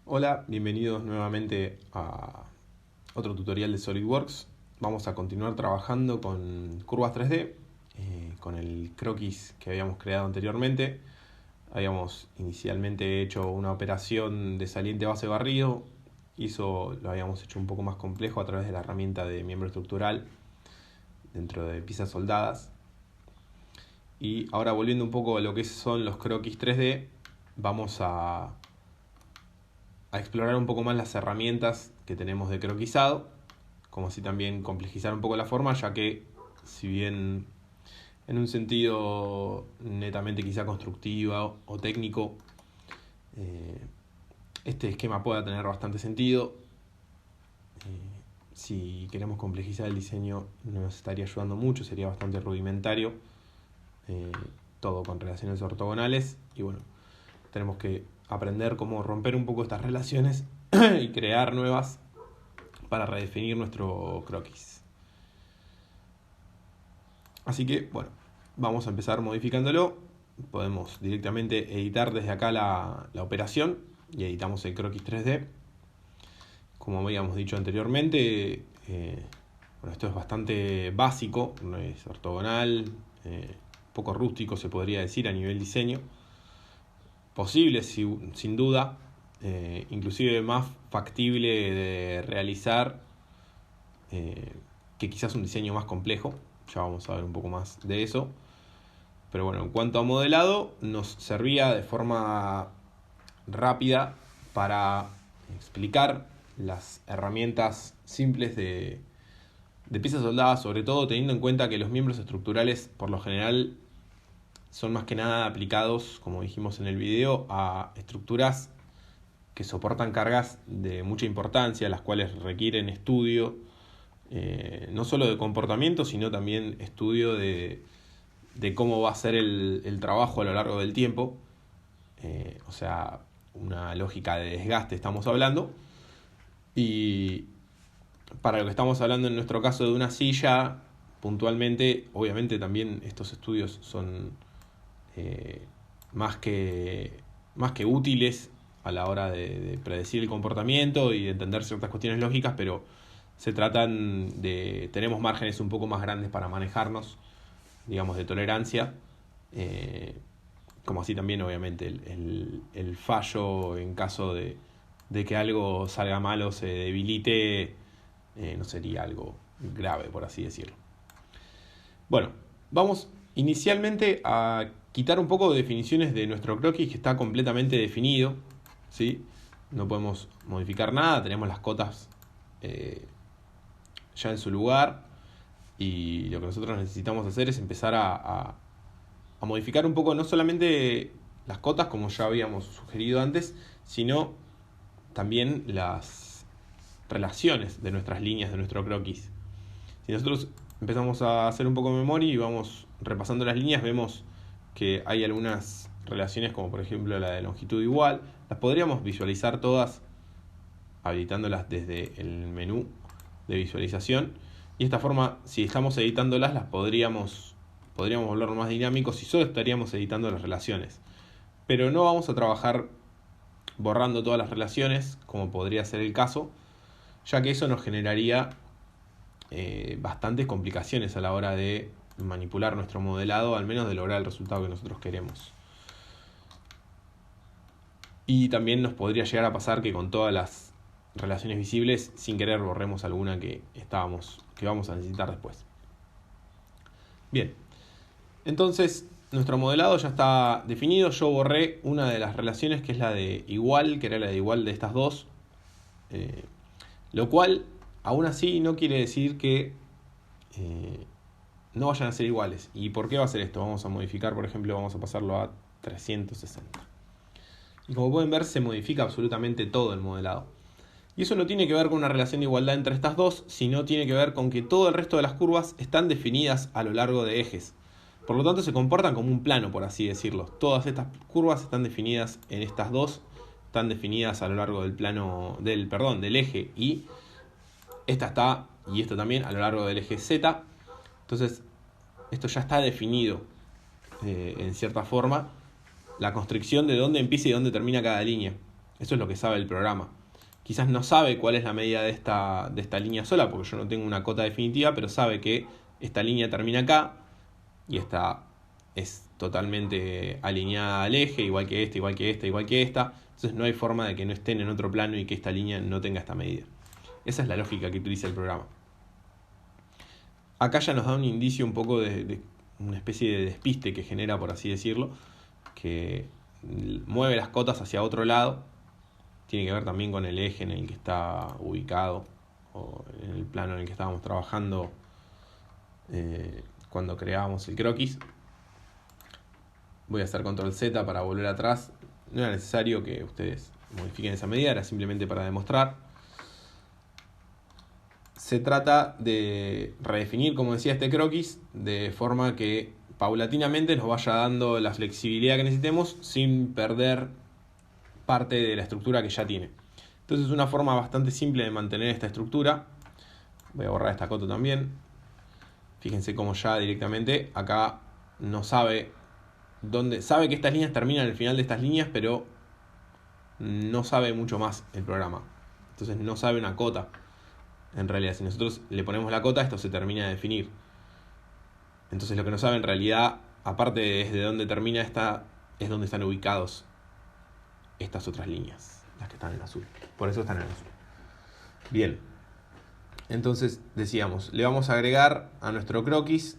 Hola, bienvenidos nuevamente a otro tutorial de SolidWorks. Vamos a continuar trabajando con curvas 3D, con el croquis que habíamos creado anteriormente. Habíamos inicialmente hecho una operación de saliente base barrido, lo habíamos hecho un poco más complejo a través de la herramienta de miembro estructural dentro de piezas soldadas. Y ahora volviendo un poco a lo que son los croquis 3D, vamos a explorar un poco más las herramientas que tenemos de croquisado, como así también complejizar un poco la forma, ya que si bien en un sentido netamente quizá constructiva o técnico, este esquema pueda tener bastante sentido. Si queremos complejizar el diseño nos estaría ayudando mucho, sería bastante rudimentario, todo con relaciones ortogonales, y bueno, tenemos que aprender cómo romper un poco estas relaciones y crear nuevas para redefinir nuestro croquis. Así que, bueno, vamos a empezar modificándolo. Podemos directamente editar desde acá la operación y editamos el croquis 3D. Como habíamos dicho anteriormente, bueno, esto es bastante básico, no es ortogonal, poco rústico se podría decir a nivel diseño. Posible sin duda, inclusive más factible de realizar que quizás un diseño más complejo. Ya vamos a ver un poco más de eso. Pero bueno, en cuanto a modelado, nos servía de forma rápida para explicar las herramientas simples de piezas soldadas, sobre todo teniendo en cuenta que los miembros estructurales por lo general son más que nada aplicados, como dijimos en el video, a estructuras que soportan cargas de mucha importancia, las cuales requieren estudio, no solo de comportamiento, sino también estudio de cómo va a ser el trabajo a lo largo del tiempo. O sea, una lógica de desgaste estamos hablando. Y para lo que estamos hablando en nuestro caso de una silla, puntualmente, obviamente también estos estudios son más que útiles a la hora de predecir el comportamiento y de entender ciertas cuestiones lógicas, pero tenemos márgenes un poco más grandes para manejarnos, digamos, de tolerancia, como así también obviamente el fallo en caso de que algo salga mal o se debilite, no sería algo grave, por así decirlo. Bueno, vamos inicialmente a quitar un poco de definiciones de nuestro croquis, que está completamente definido, ¿sí? No podemos modificar nada, tenemos las cotas ya en su lugar, y lo que nosotros necesitamos hacer es empezar a modificar un poco no solamente las cotas, como ya habíamos sugerido antes, sino también las relaciones de nuestras líneas de nuestro croquis. Si nosotros empezamos a hacer un poco de memoria y vamos repasando las líneas, vemos que hay algunas relaciones, como por ejemplo la de longitud igual. Las podríamos visualizar todas habilitándolas desde el menú de visualización, y de esta forma, si estamos editándolas, las podríamos volverlo más dinámicos si solo estaríamos editando las relaciones. Pero no vamos a trabajar borrando todas las relaciones, como podría ser el caso, ya que eso nos generaría bastantes complicaciones a la hora de manipular nuestro modelado, al menos de lograr el resultado que nosotros queremos. Y también nos podría llegar a pasar que con todas las relaciones visibles, sin querer borremos alguna que vamos a necesitar después. Bien, entonces nuestro modelado ya está definido. Yo borré una de las relaciones, que es la de igual, que era la de igual de estas dos, lo cual aún así no quiere decir que no vayan a ser iguales. ¿Y por qué va a ser esto? Vamos a modificar, por ejemplo, vamos a pasarlo a 360. Y como pueden ver, se modifica absolutamente todo el modelado. Y eso no tiene que ver con una relación de igualdad entre estas dos, sino tiene que ver con que todo el resto de las curvas están definidas a lo largo de ejes. Por lo tanto, se comportan como un plano, por así decirlo. Todas estas curvas están definidas en estas dos, están definidas a lo largo del plano del eje Y. Esta está, y esto también, a lo largo del eje Z. Entonces, esto ya está definido en cierta forma, la constricción de dónde empieza y dónde termina cada línea. Eso es lo que sabe el programa. Quizás no sabe cuál es la medida de esta línea sola, porque yo no tengo una cota definitiva, pero sabe que esta línea termina acá y esta es totalmente alineada al eje, igual que esta, igual que esta, igual que esta. Entonces no hay forma de que no estén en otro plano y que esta línea no tenga esta medida. Esa es la lógica que utiliza el programa. Acá ya nos da un indicio un poco de una especie de despiste que genera, por así decirlo, que mueve las cotas hacia otro lado. Tiene que ver también con el eje en el que está ubicado, o en el plano en el que estábamos trabajando cuando creábamos el croquis. Voy a hacer control Z para volver atrás. No era necesario que ustedes modifiquen esa medida, era simplemente para demostrar. Se trata de redefinir, como decía, este croquis de forma que paulatinamente nos vaya dando la flexibilidad que necesitemos sin perder parte de la estructura que ya tiene. Entonces es una forma bastante simple de mantener esta estructura. Voy a borrar esta cota también. Fíjense cómo ya directamente acá no sabe dónde. Sabe que estas líneas terminan al final de estas líneas, pero no sabe mucho más el programa. Entonces no sabe una cota. En realidad, si nosotros le ponemos la cota, esto se termina de definir. Entonces lo que no sabe en realidad, aparte de dónde termina esta, es dónde están ubicados estas otras líneas, las que están en azul. Por eso están en azul. Bien. Entonces decíamos, le vamos a agregar a nuestro croquis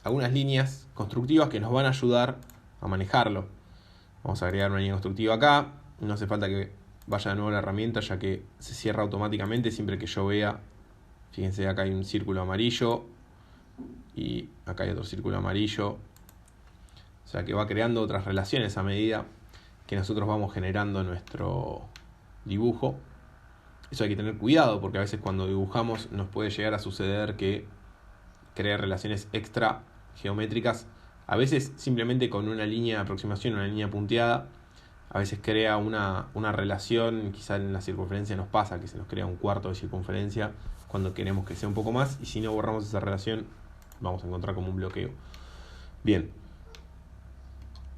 algunas líneas constructivas que nos van a ayudar a manejarlo. Vamos a agregar una línea constructiva acá. No hace falta que vaya de nuevo la herramienta, ya que se cierra automáticamente siempre que yo vea. Fíjense, acá hay un círculo amarillo y acá hay otro círculo amarillo. O sea que va creando otras relaciones a medida que nosotros vamos generando nuestro dibujo. Eso hay que tener cuidado, porque a veces cuando dibujamos nos puede llegar a suceder que crea relaciones extra geométricas, a veces simplemente con una línea de aproximación, una línea punteada. A veces crea una relación, quizá en la circunferencia nos pasa que se nos crea un cuarto de circunferencia cuando queremos que sea un poco más, y si no borramos esa relación vamos a encontrar como un bloqueo. Bien,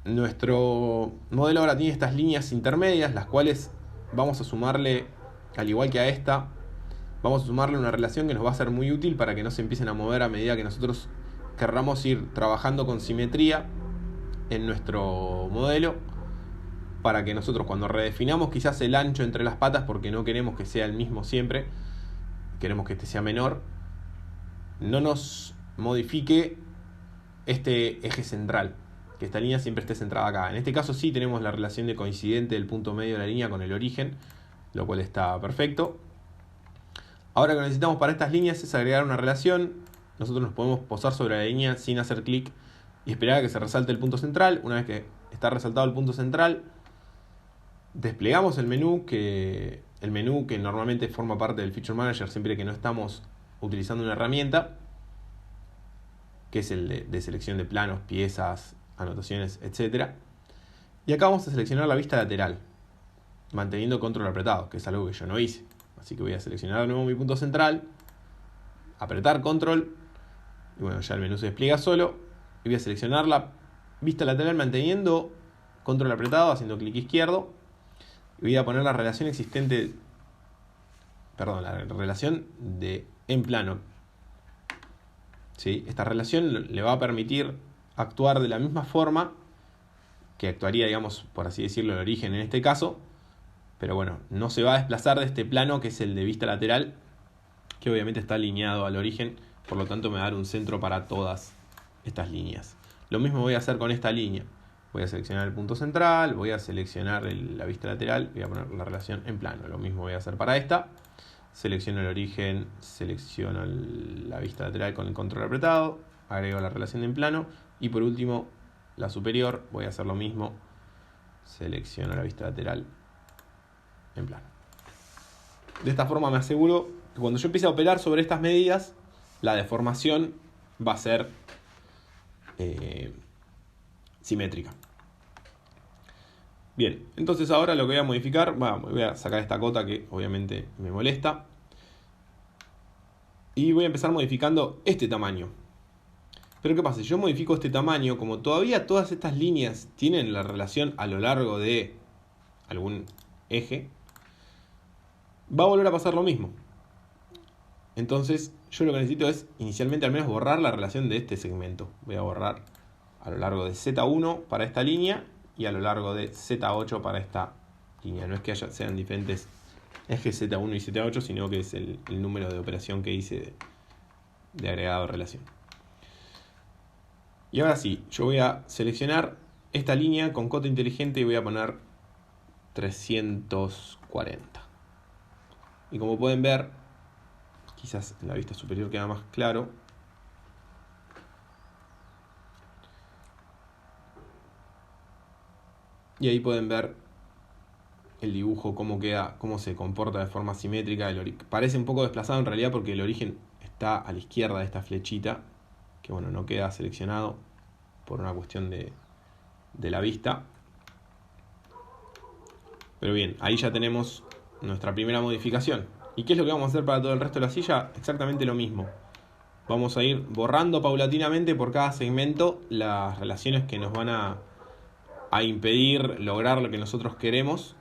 nuestro modelo ahora tiene estas líneas intermedias, las cuales vamos a sumarle, al igual que a esta, vamos a sumarle una relación que nos va a ser muy útil para que no se empiecen a mover a medida que nosotros querramos ir trabajando con simetría en nuestro modelo, para que nosotros cuando redefinamos quizás el ancho entre las patas, porque no queremos que sea el mismo siempre, queremos que este sea menor, no nos modifique este eje central, que esta línea siempre esté centrada acá. En este caso sí tenemos la relación de coincidente del punto medio de la línea con el origen, lo cual está perfecto. Ahora lo que necesitamos para estas líneas es agregar una relación. Nosotros nos podemos posar sobre la línea sin hacer clic y esperar a que se resalte el punto central. Una vez que está resaltado el punto central, desplegamos el menú que normalmente forma parte del Feature Manager siempre que no estamos utilizando una herramienta, que es el de selección de planos, piezas, anotaciones, etc. Y acá vamos a seleccionar la vista lateral, manteniendo control apretado, que es algo que yo no hice. Así que voy a seleccionar de nuevo mi punto central, apretar control, y bueno, ya el menú se despliega solo, y voy a seleccionar la vista lateral manteniendo control apretado, haciendo clic izquierdo, y voy a poner la relación existente, la relación de en plano. ¿Sí? Esta relación le va a permitir actuar de la misma forma que actuaría, digamos, por así decirlo, el origen en este caso, pero bueno, no se va a desplazar de este plano que es el de vista lateral, que obviamente está alineado al origen, por lo tanto me va a dar un centro para todas estas líneas. Lo mismo voy a hacer con esta línea. Voy a seleccionar el punto central, voy a seleccionar la vista lateral, voy a poner la relación en plano. Lo mismo voy a hacer para esta. Selecciono el origen, selecciono la vista lateral con el control apretado, agrego la relación en plano y por último la superior, voy a hacer lo mismo, selecciono la vista lateral en plano. De esta forma me aseguro que cuando yo empiece a operar sobre estas medidas, la deformación va a ser simétrica. Bien, entonces ahora lo que voy a modificar, voy a sacar esta cota que obviamente me molesta, y voy a empezar modificando este tamaño. Pero ¿qué pasa? Si yo modifico este tamaño, como todavía todas estas líneas tienen la relación a lo largo de algún eje, va a volver a pasar lo mismo. Entonces yo lo que necesito es inicialmente al menos borrar la relación de este segmento. Voy a borrar a lo largo de Z1 para esta línea y a lo largo de Z8 para esta línea. No es que sean diferentes ejes Z1 y Z8, sino que es el número de operación que hice de agregado de relación. Y ahora sí, yo voy a seleccionar esta línea con cota inteligente y voy a poner 340. Y como pueden ver, quizás en la vista superior queda más claro, y ahí pueden ver el dibujo, cómo queda, cómo se comporta de forma simétrica. Parece un poco desplazado en realidad porque el origen está a la izquierda de esta flechita, que bueno, no queda seleccionado por una cuestión de la vista. Pero bien, ahí ya tenemos nuestra primera modificación. ¿Y qué es lo que vamos a hacer para todo el resto de la silla? Exactamente lo mismo. Vamos a ir borrando paulatinamente por cada segmento las relaciones que nos van a impedir lograr lo que nosotros queremos.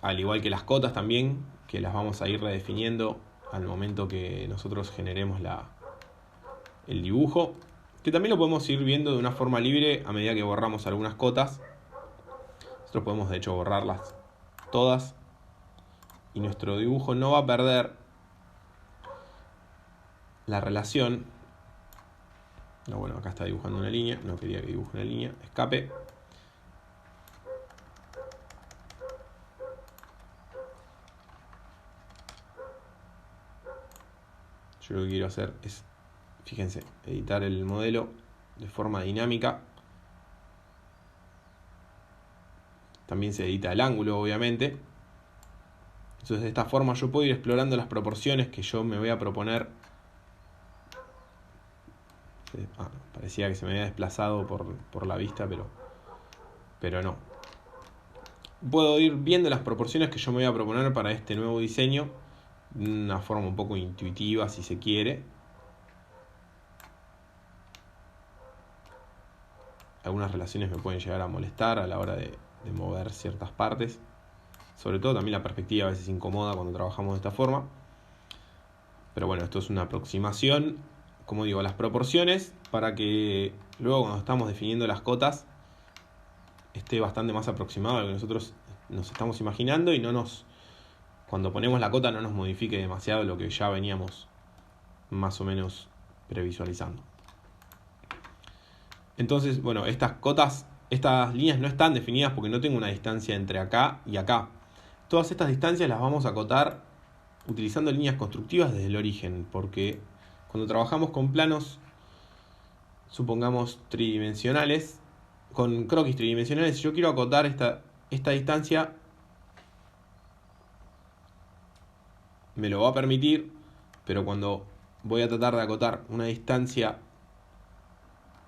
Al igual que las cotas también, que las vamos a ir redefiniendo al momento que nosotros generemos el dibujo, que también lo podemos ir viendo de una forma libre a medida que borramos algunas cotas. Nosotros podemos de hecho borrarlas todas y nuestro dibujo no va a perder la relación. No, bueno, acá está dibujando una línea, no quería que dibuje una línea, escape. Yo lo que quiero hacer es, fíjense, editar el modelo de forma dinámica. También se edita el ángulo, obviamente. Entonces de esta forma yo puedo ir explorando las proporciones que yo me voy a proponer. Parecía que se me había desplazado por la vista, pero no. Puedo ir viendo las proporciones que yo me voy a proponer para este nuevo diseño de una forma un poco intuitiva, si se quiere. Algunas relaciones me pueden llegar a molestar a la hora de mover ciertas partes. Sobre todo también la perspectiva a veces incomoda cuando trabajamos de esta forma. Pero bueno, esto es una aproximación, como digo, a las proporciones, para que luego cuando estamos definiendo las cotas esté bastante más aproximado a lo que nosotros nos estamos imaginando y cuando ponemos la cota no nos modifique demasiado lo que ya veníamos más o menos previsualizando. Entonces, bueno, estas líneas no están definidas porque no tengo una distancia entre acá y acá. Todas estas distancias las vamos a acotar utilizando líneas constructivas desde el origen, porque cuando trabajamos con planos, supongamos tridimensionales, con croquis tridimensionales, si yo quiero acotar esta distancia, me lo va a permitir, pero cuando voy a tratar de acotar una distancia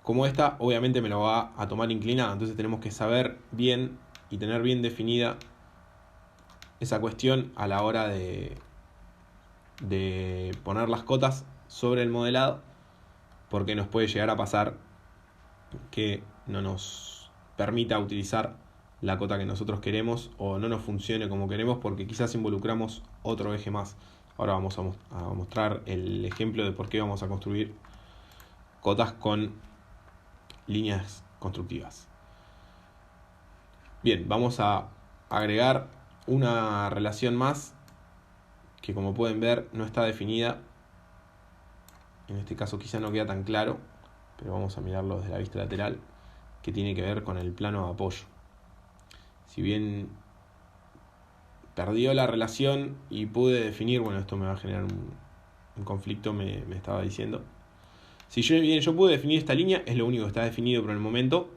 como esta, obviamente me lo va a tomar inclinada. Entonces tenemos que saber bien y tener bien definida esa cuestión a la hora de poner las cotas sobre el modelado, porque nos puede llegar a pasar que no nos permita utilizar la cota que nosotros queremos o no nos funcione como queremos porque quizás involucramos otro eje más. Ahora vamos a mostrar el ejemplo de por qué vamos a construir cotas con líneas constructivas. Bien, vamos a agregar una relación más que, como pueden ver, no está definida. En este caso quizá no queda tan claro, pero vamos a mirarlo desde la vista lateral, que tiene que ver con el plano de apoyo. Si bien perdió la relación y pude definir, bueno, esto me va a generar un conflicto, me estaba diciendo. Si yo pude definir esta línea, es lo único que está definido por el momento,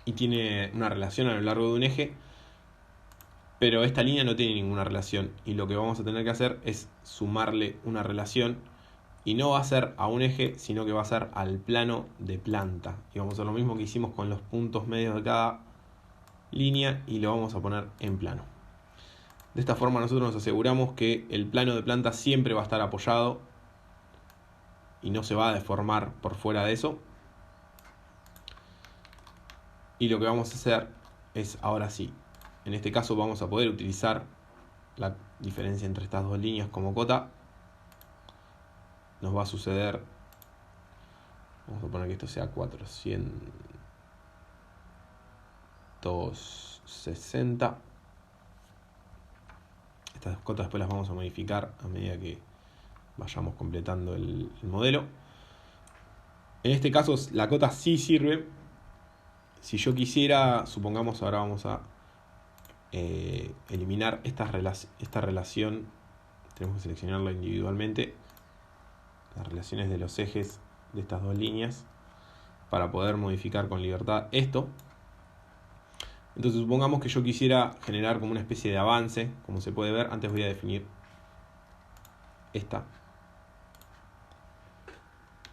y tiene una relación a lo largo de un eje, pero esta línea no tiene ninguna relación, y lo que vamos a tener que hacer es sumarle una relación, y no va a ser a un eje, sino que va a ser al plano de planta. Y vamos a hacer lo mismo que hicimos con los puntos medios de cada línea, y lo vamos a poner en plano. De esta forma nosotros nos aseguramos que el plano de planta siempre va a estar apoyado y no se va a deformar por fuera de eso. Y lo que vamos a hacer es, ahora sí, en este caso vamos a poder utilizar la diferencia entre estas dos líneas como cota. Nos va a suceder, vamos a poner que esto sea 460. Estas cotas después las vamos a modificar a medida que vayamos completando el modelo. En este caso la cota sí sirve. Si yo quisiera, supongamos ahora vamos a eliminar esta relación. Tenemos que seleccionarla individualmente, las relaciones de los ejes de estas dos líneas, para poder modificar con libertad esto. Entonces supongamos que yo quisiera generar como una especie de avance. Como se puede ver, antes voy a definir esta,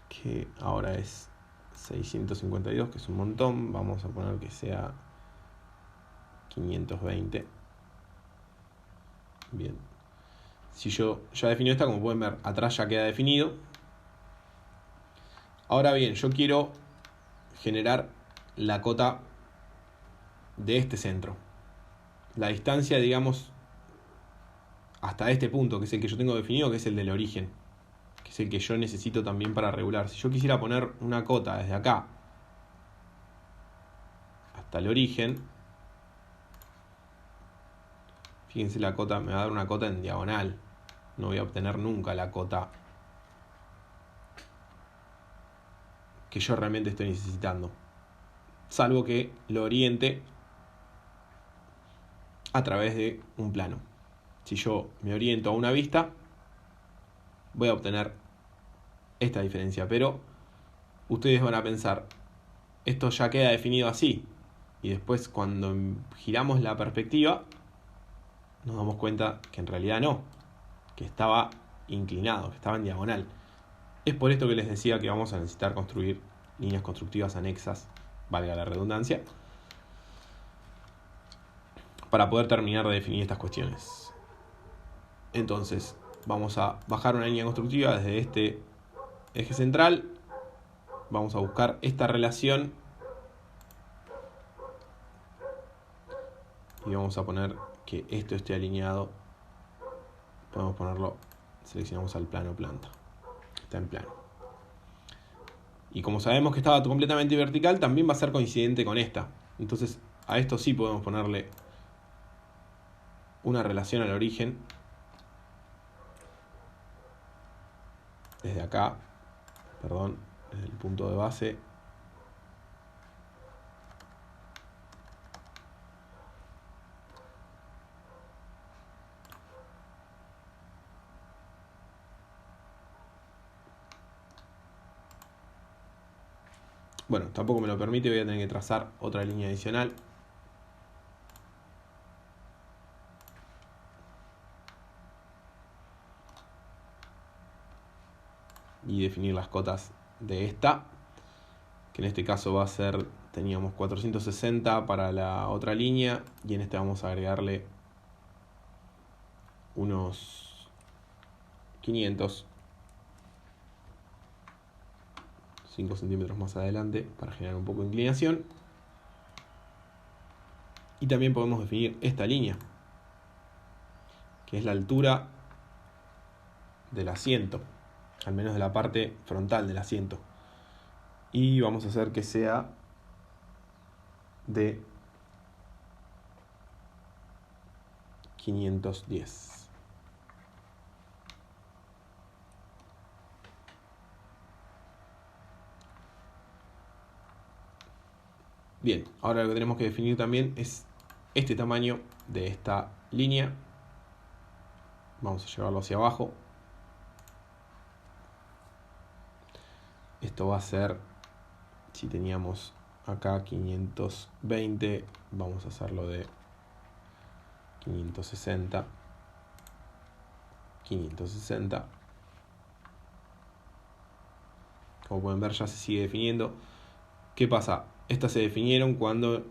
que ahora es 652, que es un montón. Vamos a poner que sea 520. Bien. Si yo ya defino esta, como pueden ver, atrás ya queda definido. Ahora bien, yo quiero generar la cota de este centro. La distancia, digamos, hasta este punto, que es el que yo tengo definido, que es el del origen, que es el que yo necesito también para regular. Si yo quisiera poner una cota desde acá hasta el origen, fíjense, la cota me va a dar una cota en diagonal. No voy a obtener nunca la cota que yo realmente estoy necesitando, salvo que lo oriente a través de un plano. Si yo me oriento a una vista, voy a obtener esta diferencia, pero ustedes van a pensar, esto ya queda definido así, y después cuando giramos la perspectiva nos damos cuenta que en realidad no, que estaba inclinado, que estaba en diagonal. Es por esto que les decía que vamos a necesitar construir líneas constructivas anexas, valga la redundancia, para poder terminar de definir estas cuestiones. Entonces vamos a bajar una línea constructiva desde este eje central. Vamos a buscar esta relación y vamos a poner que esto esté alineado. Podemos ponerlo, seleccionamos al plano planta, está en plano. Y como sabemos que estaba completamente vertical, también va a ser coincidente con esta. Entonces a esto sí podemos ponerle una relación al origen. Desde acá, perdón, desde el punto de base. Bueno, tampoco me lo permite, voy a tener que trazar otra línea adicional. Y definir las cotas de esta, que en este caso va a ser, teníamos 460 para la otra línea, y en este vamos a agregarle unos 500, 5 centímetros más adelante, para generar un poco de inclinación. Y también podemos definir esta línea, que es la altura del asiento, al menos de la parte frontal del asiento. Y vamos a hacer que sea de 510. Bien, ahora lo que tenemos que definir también es este tamaño de esta línea. Vamos a llevarlo hacia abajo. Esto va a ser, si teníamos acá 520, vamos a hacerlo de 560, 560. Como pueden ver, ya se sigue definiendo. ¿Qué pasa? Estas se definieron cuando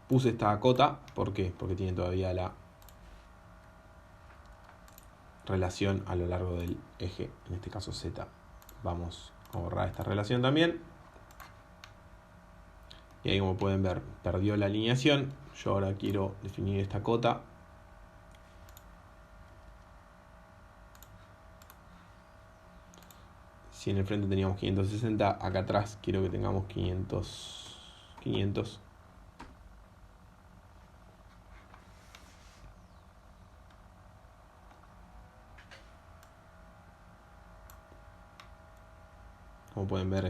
puse esta cota. ¿Por qué? Porque tiene todavía la relación a lo largo del eje, en este caso Z. Vamos a borrar esta relación también. Y ahí, como pueden ver, perdió la alineación. Yo ahora quiero definir esta cota. Si en el frente teníamos 560, acá atrás quiero que tengamos 500. Como pueden ver,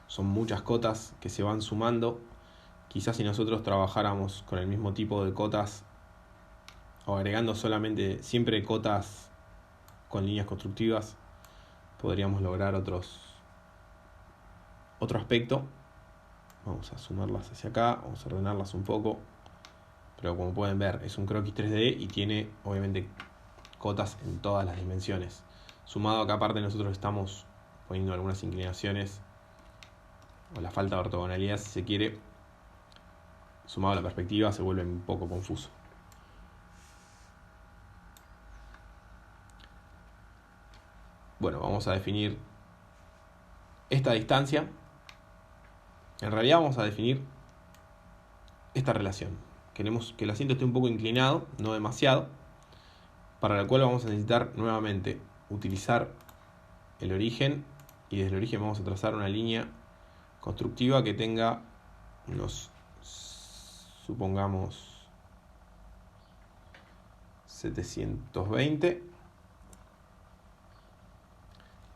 son muchas cotas que se van sumando. Quizás si nosotros trabajáramos con el mismo tipo de cotas o agregando solamente siempre cotas con líneas constructivas, podríamos lograr otro aspecto. Vamos a sumarlas hacia acá, vamos a ordenarlas un poco. Pero como pueden ver, es un croquis 3D y tiene obviamente cotas en todas las dimensiones. Sumado acá aparte nosotros estamos poniendo algunas inclinaciones o la falta de ortogonalidad, si se quiere. Sumado a la perspectiva se vuelve un poco confuso. Bueno, vamos a definir esta distancia. En realidad vamos a definir esta relación. Queremos que el asiento esté un poco inclinado, no demasiado, para la cual vamos a necesitar nuevamente utilizar el origen, y desde el origen vamos a trazar una línea constructiva que tenga unos, supongamos, 720.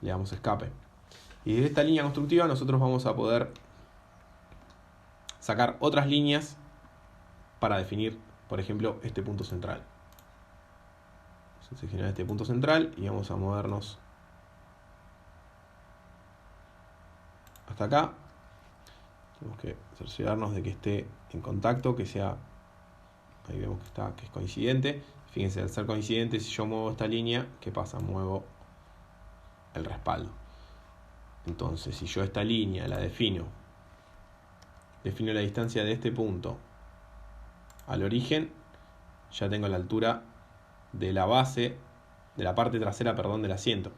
Le damos escape. Y de esta línea constructiva nosotros vamos a poder sacar otras líneas para definir, por ejemplo, este punto central. Se genera este punto central y vamos a movernos hasta acá. Tenemos que cerciorarnos de que esté en contacto, que sea, ahí vemos que es coincidente. Fíjense, al ser coincidente, si yo muevo esta línea, ¿qué pasa? Muevo el respaldo. Entonces, si yo esta línea la defino la distancia de este punto al origen, ya tengo la altura de la base, de la parte trasera, del asiento.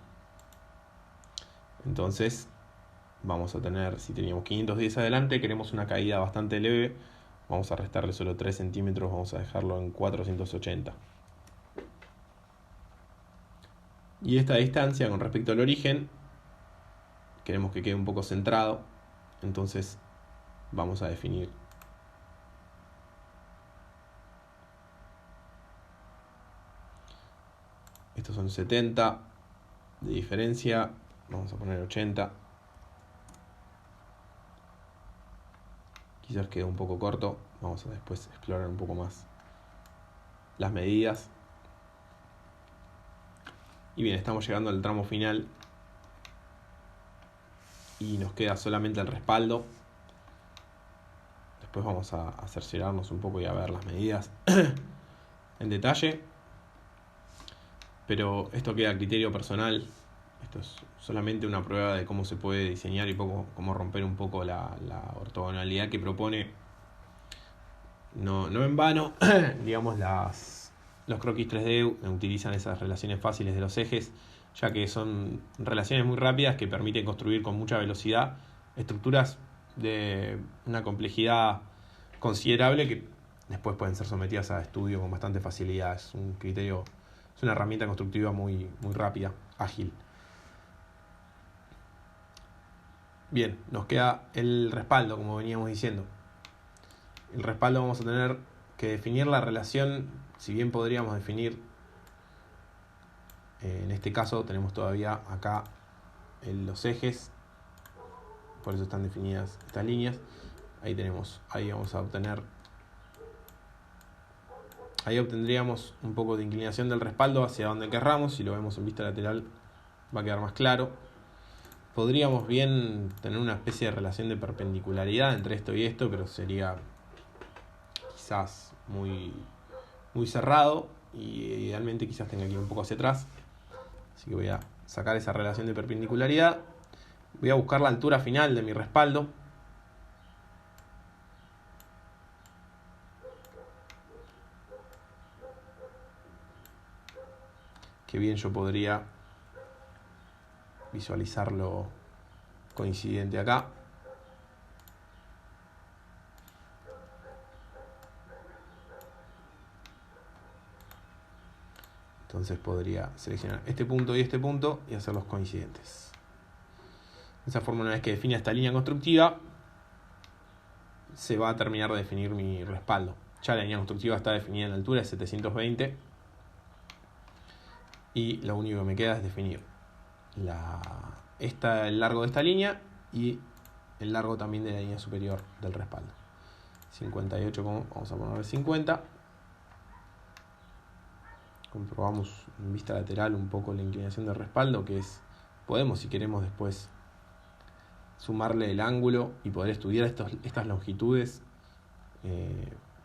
Entonces vamos a tener, si teníamos 510 adelante, queremos una caída bastante leve, vamos a restarle solo 3 centímetros, vamos a dejarlo en 480. Y esta distancia con respecto al origen, queremos que quede un poco centrado, entonces vamos a definir estos son 70 de diferencia, vamos a poner 80. Quizás quede un poco corto, vamos a después explorar un poco más las medidas. Y bien, estamos llegando al tramo final y nos queda solamente el respaldo. Después vamos a cerciorarnos un poco y a ver las medidas en detalle. Pero esto queda a criterio personal. Esto es solamente una prueba de cómo se puede diseñar y cómo romper un poco la ortogonalidad que propone. No en vano, digamos, los croquis 3D utilizan esas relaciones fáciles de los ejes, ya que son relaciones muy rápidas que permiten construir con mucha velocidad estructuras de una complejidad considerable que después pueden ser sometidas a estudio con bastante facilidad. Es una herramienta constructiva muy rápida, ágil. Bien, nos queda el respaldo, como veníamos diciendo. El respaldo vamos a tener que definir la relación, si bien podríamos definir, en este caso tenemos todavía acá los ejes, por eso están definidas estas líneas. Ahí vamos a obtener, ahí obtendríamos un poco de inclinación del respaldo hacia donde querramos. Si lo vemos en vista lateral va a quedar más claro. Podríamos bien tener una especie de relación de perpendicularidad entre esto y esto, pero sería quizás muy cerrado y idealmente quizás tenga que ir un poco hacia atrás. Así que voy a sacar esa relación de perpendicularidad. Voy a buscar la altura final de mi respaldo. Que bien yo podría visualizarlo coincidente acá. Entonces podría seleccionar este punto y hacerlos coincidentes. De esa forma, una vez que define esta línea constructiva, se va a terminar de definir mi respaldo. Ya la línea constructiva está definida en la altura de 720 y lo único que me queda es definir el largo de esta línea y el largo también de la línea superior del respaldo. 58, vamos a poner 50. Comprobamos en vista lateral un poco la inclinación del respaldo, que es, podemos, si queremos, después sumarle el ángulo y poder estudiar estas longitudes,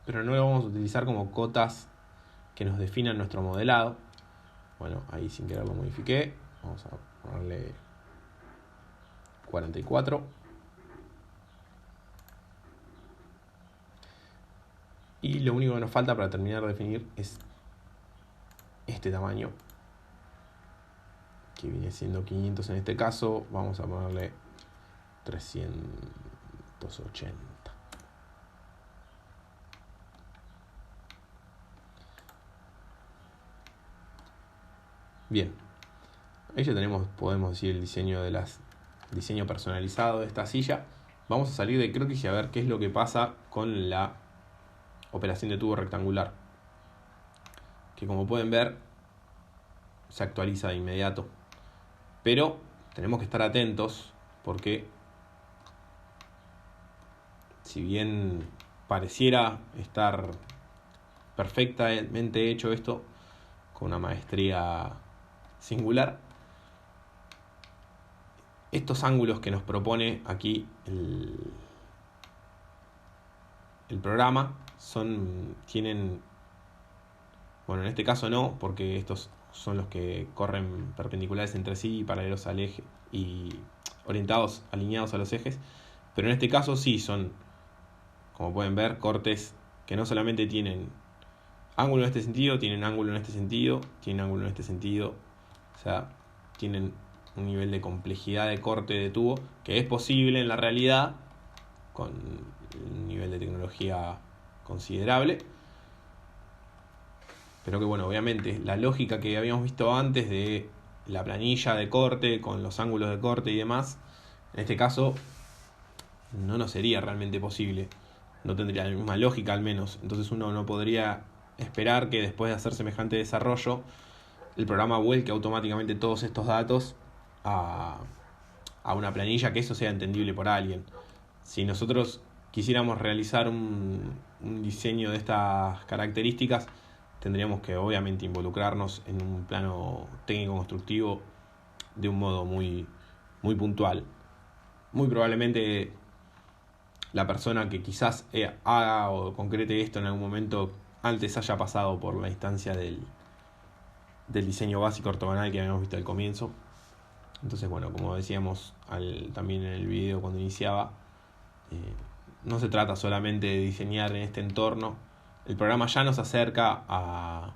pero no lo vamos a utilizar como cotas que nos definan nuestro modelado. Bueno, ahí sin querer lo modifiqué. Vamos a ponerle 44. Y lo único que nos falta para terminar de definir es este tamaño, que viene siendo 500 en este caso. Vamos a ponerle 380. Bien, ahí ya tenemos, podemos decir, el diseño personalizado de esta silla. Vamos a salir de croquis y a ver qué es lo que pasa con la operación de tubo rectangular, que como pueden ver se actualiza de inmediato, pero tenemos que estar atentos porque si bien pareciera estar perfectamente hecho esto con una maestría singular, estos ángulos que nos propone aquí el programa tienen, bueno, en este caso no, porque estos son los que corren perpendiculares entre sí y paralelos al eje y alineados a los ejes, pero en este caso sí son, como pueden ver, cortes que no solamente tienen ángulo en este sentido, tienen ángulo en este sentido, tienen ángulo en este sentido, o sea, tienen un nivel de complejidad de corte de tubo que es posible en la realidad con un nivel de tecnología considerable, pero que bueno, obviamente la lógica que habíamos visto antes de la planilla de corte con los ángulos de corte y demás, en este caso no nos sería realmente posible, no tendría la misma lógica al menos. Entonces uno no podría esperar que después de hacer semejante desarrollo el programa vuelque automáticamente todos estos datos a una planilla, que eso sea entendible por alguien. Si nosotros quisiéramos realizar un diseño de estas características, tendríamos que obviamente involucrarnos en un plano técnico constructivo de un modo muy, muy puntual. Muy probablemente la persona que quizás haga o concrete esto en algún momento antes haya pasado por la instancia del diseño básico ortogonal que habíamos visto al comienzo. Entonces, bueno, como decíamos también en el video cuando iniciaba, no se trata solamente de diseñar en este entorno. El programa ya nos acerca a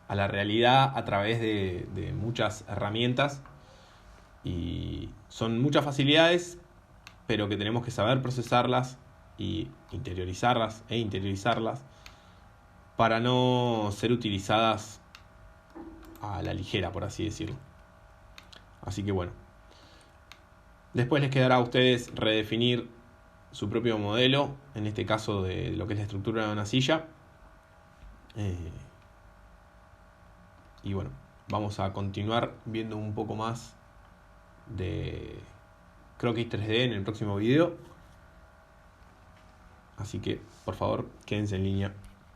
la realidad a través de muchas herramientas, y son muchas facilidades, pero que tenemos que saber procesarlas y interiorizarlas para no ser utilizadas a la ligera, por así decirlo. Así que bueno, después les quedará a ustedes redefinir su propio modelo, en este caso de lo que es la estructura de una silla. Y bueno, vamos a continuar viendo un poco más de croquis 3D en el próximo video. Así que, por favor, quédense en línea.